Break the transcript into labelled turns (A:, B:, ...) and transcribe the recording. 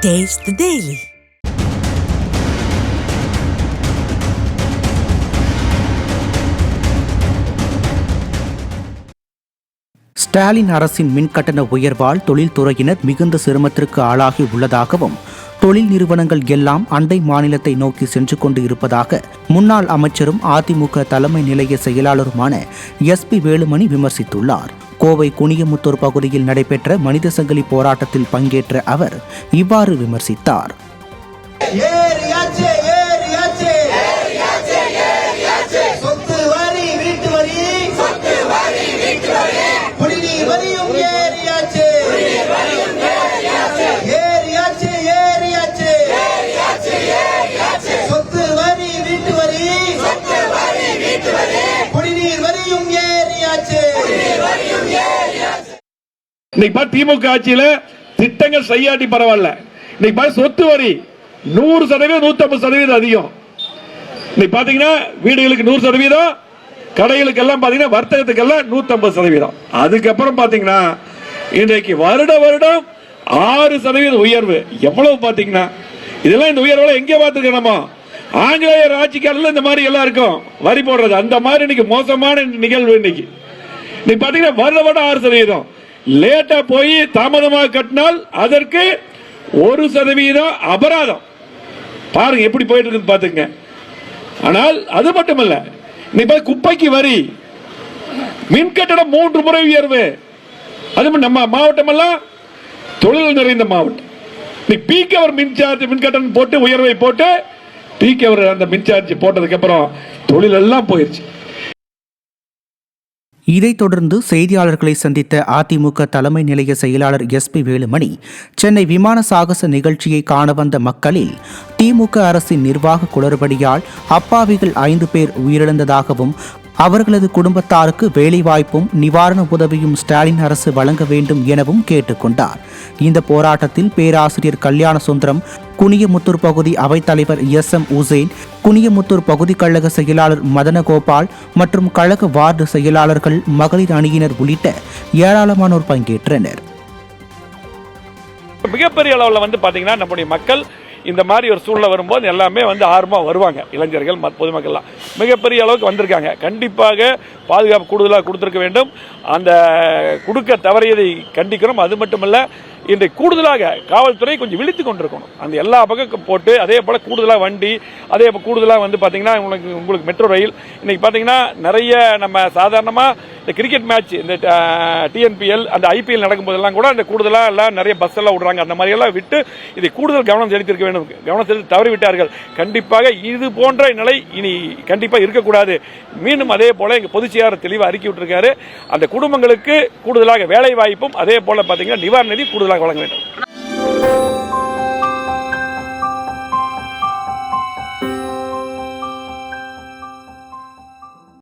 A: Taste the Daily.
B: Stalin அரசின் மின்கட்டண உயர்வால் தொழில்துறையினர் மிகுந்த சிரமத்திற்கு ஆளாகி உள்ளதாகவும் தொழில் நிறுவனங்கள் எல்லாம் அண்டை மாநிலத்தை நோக்கி சென்று கொண்டு இருப்பதாக முன்னாள் அமைச்சரும் அதிமுக தலைமை நிலைய செயலாளருமான SP வேலுமணி விமர்சித்துள்ளார். கோவை குனியமுத்தூர் பகுதியில் நடைபெற்ற மனித சங்கிலி போராட்டத்தில் பங்கேற்ற அவர் இவ்வாறு விமர்சித்தார்.
C: இன்னைக்கு திமுக ஆட்சியில திட்டங்கள் செய்யாட்டி பரவாயில்ல. இன்னைக்கு சொத்து வரி 100%, 150% அதிகம். இன்னைக்கு பாத்தீங்கன்னா வீடுகளுக்கு 100%, கடைகளுக்கு எல்லாம் பாத்தீங்கன்னா வர்த்தகத்துக்கு எல்லாம் 150%. அதுக்கப்புறம் பாத்தீங்கன்னா இன்றைக்கு வருடம் 6% உயர்வு. எவ்வளவு பாத்தீங்கன்னா இதெல்லாம் இந்த உயர்வுல எங்க பாத்துக்கணுமோ ஆங்கிலேயர் ஆட்சிக்காரில் இந்த மாதிரி எல்லாம் இருக்கும் வரி போடுறது. அந்த மாதிரி இன்னைக்கு மோசமான நிகழ்வு. இன்னைக்கு பாத்தீங்கன்னா வருடம் 6%. லேட்டா போய் தாமதமாக கட்டினால் அதற்கு 1% அபராதம். பாருங்க எப்படி போயிட்டு இருக்கு பாத்துங்க. ஆனால் அது மட்டுமல்ல, இன்னைக்கு குப்பைக்கு வரி, மின் கட்டணம் 3 முறை உயர்வு. அது நம்ம மாவட்டம் எல்லாம் தொழில் நிறைந்த மாவட்டம். இன்னைக்கு பீக் அவர் மின் கட்டணம் போட்டு உயர்வை போட்டு பீக் அவர் அந்த மின்சார்ஜ் போட்டதுக்கு அப்புறம் தொழில் எல்லாம் போயிருச்சு.
B: இதைத் தொடர்ந்து செய்தியாளர்களை சந்தித்த அதிமுக தலைமை நிலைய செயலாளர் SP வேலுமணி, சென்னை விமான சாகச நிகழ்ச்சியை காண வந்த மக்களில் திமுக அரசின் நிர்வாக குளறுபடியால் அப்பாவிகள் 5 பேர் உயிரிழந்ததாகவும் அவர்களது குடும்பத்தாருக்கு வேலைவாய்ப்பும் நிவாரண உதவியும் ஸ்டாலின் அரசு வழங்க வேண்டும் எனவும் கேட்டுக்கொண்டார். இந்த போராட்டத்தில் பேராசிரியர் கல்யாண சுந்தரம், குனியமுத்தூர் பகுதி அவைத்தலைவர் SM உசேன், குனியமுத்தூர் பகுதி கழக செயலாளர் மதனகோபால் மற்றும் கழக வார்டு செயலாளர்கள், மகளிர் அணியினர் உள்ளிட்ட ஏராளமானோர் பங்கேற்றனர்.
C: மிகப்பெரிய அளவில் பாத்தீங்கன்னா நம்முடைய மக்கள் இந்த மாதிரி ஒரு சூழ்நிலை வரும்போது எல்லாமே ஆர்வமா வருவாங்க. இளைஞர்கள், பொதுமக்கள்லாம் மிகப்பெரிய அளவுக்கு வந்திருக்காங்க. கண்டிப்பாக பாதுகாப்பு கூடுதலாக கொடுத்திருக்க வேண்டும். அந்த கொடுக்க தவறியதை கண்டிக்கிறோம். அது மட்டுமல்ல, இன்றைக்கு கூடுதலாக காவல்துறை கொஞ்சம் விழித்துக் கொண்டிருக்கணும். அந்த எல்லா பக்கம் போட்டு அதே போல கூடுதலாக வண்டி, அதே கூடுதலாக பாத்தீங்கன்னா உங்களுக்கு மெட்ரோ ரயில். இன்னைக்கு பாத்தீங்கன்னா நிறைய நம்ம சாதாரணமா இந்த கிரிக்கெட் மேட்ச், இந்த TNPL, அந்த IPL நடக்கும் போதெல்லாம் கூட அந்த கூடுதலாக எல்லாம் நிறைய பஸ் எல்லாம் விடுறாங்க. அந்த மாதிரி எல்லாம் விட்டு இதை கூடுதல் கவனம் செலுத்திருக்க வேண்டும். கவனம் செலுத்தி தவறிவிட்டார்கள். கண்டிப்பாக இது போன்ற நிலை இனி கண்டிப்பாக இருக்கக்கூடாது. மீண்டும் அதே போல எங்க பொதுச் செயலாளர் தெளிவாக அறிக்கை விட்டிருக்காரு. அந்த குடும்பங்களுக்கு கூடுதலாக வேலை வாய்ப்பும் அதே போல பாத்தீங்கன்னா நிவாரண நிதி கூடுதலாக வழங்க வேண்டும்.